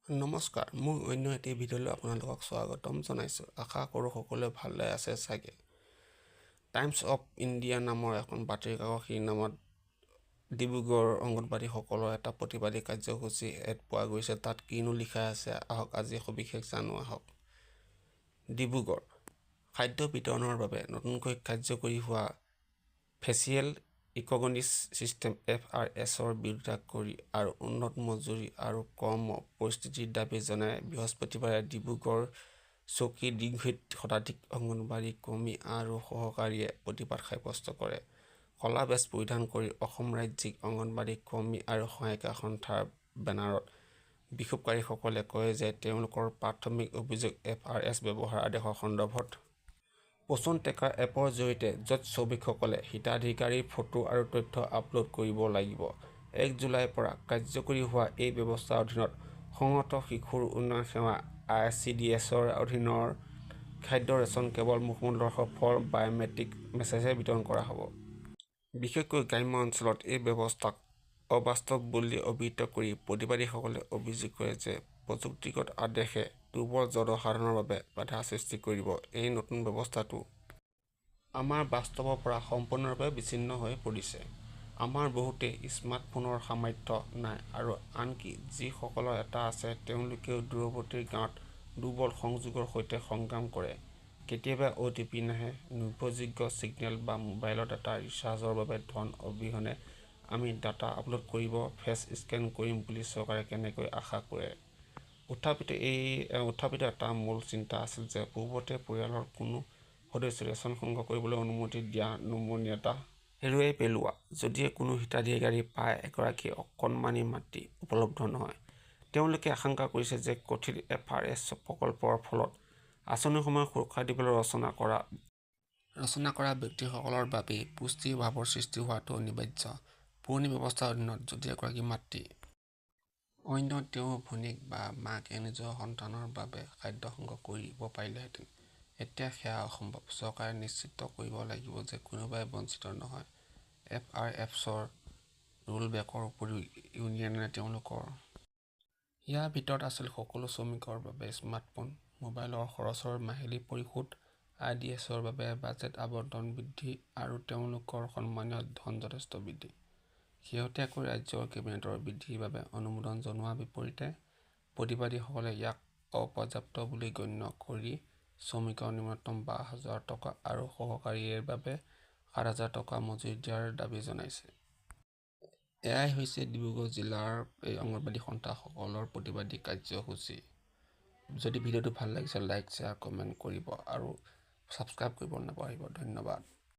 নমস্কাৰ, মই অন্য এটি ভিডিঅ'লৈ আপোনালোকক স্বাগতম জনাইছোঁ। আশা কৰোঁ সকলোৱে ভালে আছে চাগে। টাইমছ অফ ইণ্ডিয়া নামৰ এখন বাতৰি কাকত শিৰোনামত ডিব্ৰুগড় অংগনবাড়ীসকলৰ এটা প্ৰতিবাদী কাৰ্যসূচী এড পোৱা গৈছে। তাত কিনো লিখা আছে আহক আজি সবিশেষ জানো আহক। ডিব্ৰুগড় খাদ্য বিতৰণৰ বাবে নতুনকৈ কাৰ্যকৰী হোৱা ফেচিয়েল ইকগনিছ চিষ্টেম FRSৰ বিৰোধিতা কৰি আৰু উন্নত মজুৰি আৰু কৰ্ম পৰিস্থিতিৰ দাবী জনাই বৃহস্পতিবাৰে ডিব্ৰুগড় চৌকি দীঘিত শতাধিক অংগনবাড়ী কৰ্মী আৰু সহকাৰীয়ে প্ৰতিবাদ সাব্যস্ত কৰে। কলা বেজ পৰিধান কৰি অসম ৰাজ্যিক অংগনবাড়ী কৰ্মী আৰু সহায়িকা সন্থাৰ বেনাৰত বিক্ষোভকাৰীসকলে কয় যে তেওঁলোকৰ প্ৰাথমিক অভিযোগ FRS ব্যৱহাৰ আদেশৰ সন্দৰ্ভত পোষণ ট্ৰেকাৰ এপৰ জৰিয়তে য'ত শ্ৰমিকসকলে হিতাধিকাৰীৰ ফটো আৰু তথ্য আপলোড কৰিব লাগিব। 1 জুলাইৰ পৰা কাৰ্যকৰী হোৱা এই ব্যৱস্থাৰ অধীনত সংহত শিশুৰ উন্নয়ন সেৱা ICDSৰ অধীনৰ খাদ্য ৰেচন কেৱল মুখমণ্ডলৰ সফল বায়'মেট্ৰিক মেছেজহে বিতৰণ কৰা হ'ব। বিশেষকৈ গ্ৰাম্য অঞ্চলত এই ব্যৱস্থাক অবাস্তৱ বুলি অভিহিত কৰি প্ৰতিবাদীসকলে অভিযোগ কৰে যে প্ৰযুক্তিগত আদেশে দুৰ্বল জনসাধাৰণৰ বাবে বাধা সৃষ্টি কৰিব। এই নতুন ব্যৱস্থাটো আমাৰ বাস্তৱৰ পৰা সম্পূৰ্ণৰূপে বিচ্ছিন্ন হৈ পৰিছে। আমাৰ বহুতেই স্মাৰ্টফোনৰ সামৰ্থ্য নাই আৰু আনকি যিসকলৰ এটা আছে তেওঁলোকেও দূৰৱৰ্তী গাঁৱত দুৰ্বল সংযোগৰ সৈতে সংগ্ৰাম কৰে। কেতিয়াবা OTP নাহে, নিৰ্ভৰযোগ্য চিগনেল বা মোবাইলৰ ডাটা ৰিচাৰ্জৰ বাবে ধন অবিহনে আমি ডাটা আপলোড কৰিব, ফেচ স্কেন কৰিম বুলি চৰকাৰে কেনেকৈ আশা কৰে। উত্থাপিত এটা মূল চিন্তা আছিল যে পূৰ্বতে পৰিয়ালৰ কোনো সদস্যই ৰেচন সংগ্ৰহ কৰিবলৈ অনুমতি দিয়া নমনীয়তা হেৰুৱাই পেলোৱা। যদিহে কোনো হিতাধিকাৰী প্ৰায় এগৰাকী অকণমানি মাতৃ উপলব্ধ নহয়, তেওঁলোকে আশংকা কৰিছে যে কঠিন FRS প্ৰকল্পৰ ফলত আঁচনিসমূহ সুৰক্ষা দিবলৈ ৰচনা কৰা ব্যক্তিসকলৰ বাবেই পুষ্টিৰ অভাৱৰ সৃষ্টি হোৱাটো অনিবাৰ্য। পুৰণি ব্যৱস্থাৰ অধীনত যদি এগৰাকী মাতৃ অন্য তেওঁৰ ভনীয়েক বা মাকে নিজৰ সন্তানৰ বাবে খাদ্য সংগ্ৰহ কৰিব পাৰিলেহেঁতেন, এতিয়া সেয়া অসম্ভৱ। চৰকাৰে নিশ্চিত কৰিব লাগিব যে কোনোবাই বঞ্চিত নহয়। FRSৰ ৰোলবেকৰ উপৰিও ইউনিয়নে তেওঁলোকৰ ইয়াৰ ভিতৰত আছিল সকলো শ্ৰমিকৰ বাবে স্মাৰ্টফোন, মোবাইলৰ খৰচৰ মাহিলী পৰিশোধ, IDSৰ বাবে বাজেট আবণ্টন বৃদ্ধি আৰু তেওঁলোকৰ সন্মানীয় ধন যথেষ্ট বৃদ্ধি। শেহতীয়াকৈ ৰাজ্যৰ কেবিনেটৰ বৃদ্ধিৰ বাবে অনুমোদন জনোৱাৰ বিপৰীতে প্ৰতিবাদীসকলে ইয়াক অপৰ্যাপ্ত বুলি গণ্য কৰি শ্ৰমিকৰ ন্যূনতম 12,000 টকা আৰু সহকাৰীৰ বাবে 7,000 টকা মজুৰি দিয়াৰ দাবী জনাইছে। এয়াই হৈছে ডিব্ৰুগড় জিলাৰ এই অংগনবাড়ী সন্থাসকলৰ প্ৰতিবাদী কাৰ্যসূচী। যদি ভিডিঅ'টো ভাল লাগিছে লাইক, শ্বেয়াৰ, কমেণ্ট কৰিব আৰু ছাবস্ক্ৰাইব কৰিব নাপাহৰিব। ধন্যবাদ।